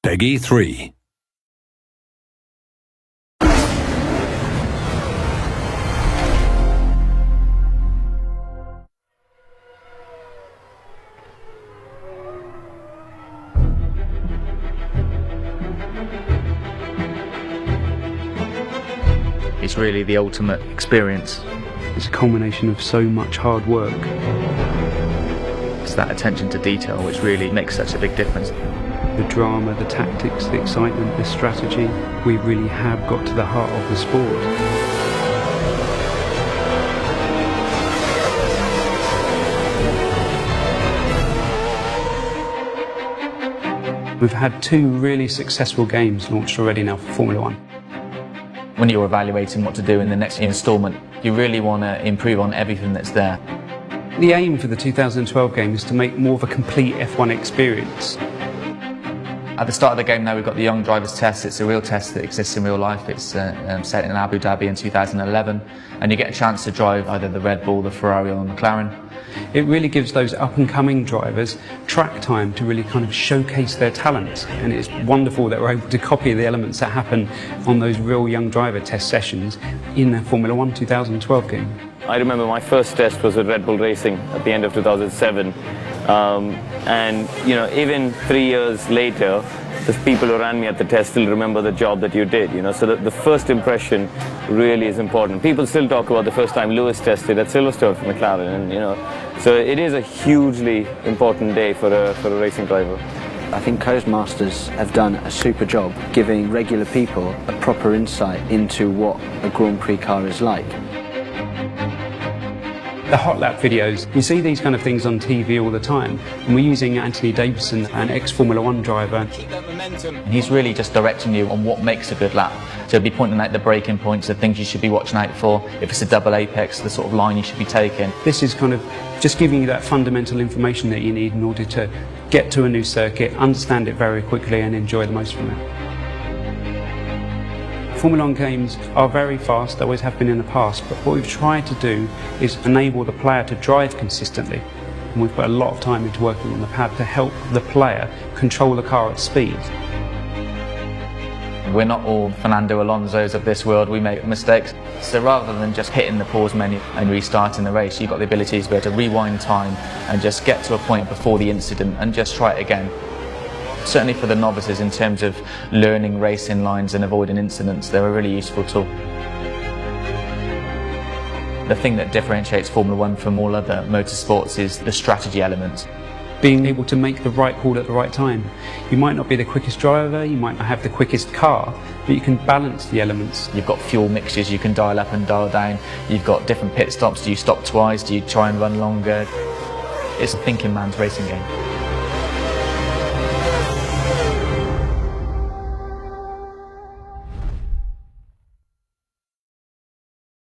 Peggy 3. It's really the ultimate experience. It's a culmination of so much hard work. It's that attention to detail which really makes such a big difference. The drama, the tactics, the excitement, the strategy, we really have got to the heart of the sport. We've had 2 really successful games launched already now for Formula 1. When you're evaluating what to do in the next instalment, you really want to improve on everything that's there. The aim for the 2012 game is to make more of a complete F1 experience. At the start of the game now we've got the Young Drivers Test. It's a real test that exists in real life. It's set in Abu Dhabi in 2011, and you get a chance to drive either the Red Bull, the Ferrari or the McLaren. It really gives those up-and-coming drivers track time to really kind of showcase their talent, and it's wonderful that we're able to copy the elements that happen on those real young driver test sessions in the Formula 1 2012 game. I remember my first test was with Red Bull Racing at the end of 2007, and you know, even 3 years later, the people who ran me at the test still remember the job that you did, you know, so the first impression really is important. People still talk about the first time Lewis tested at Silverstone for McLaren, and you know, so it is a hugely important day for a racing driver. I think Codemasters have done a super job giving regular people a proper insight into what a Grand Prix car is like. The hot lap videos, you see these kind of things on TV all the time, and we're using Anthony Davidson, an ex-Formula 1 driver. And he's really just directing you on what makes a good lap. So he'll be pointing out the braking points, the things you should be watching out for. If it's a double apex, the sort of line you should be taking. This is kind of just giving you that fundamental information that you need in order to get to a new circuit, understand it very quickly and enjoy the most from it. Formula 1 games are very fast, they always have been in the past, but what we've tried to do is enable the player to drive consistently. And we've put a lot of time into working on the pad to help the player control the car at speed. We're not all Fernando Alonso's of this world, we make mistakes. So rather than just hitting the pause menu and restarting the race, you've got the ability to be able to rewind time and just get to a point before the incident and just try it again. Certainly for the novices, in terms of learning racing lines and avoiding incidents, they're a really useful tool. The thing that differentiates Formula 1 from all other motorsports is the strategy element. Being able to make the right call at the right time. You might not be the quickest driver, you might not have the quickest car, but you can balance the elements. You've got fuel mixtures you can dial up and dial down. You've got different pit stops. Do you stop twice? Do you try and run longer? It's a thinking man's racing game.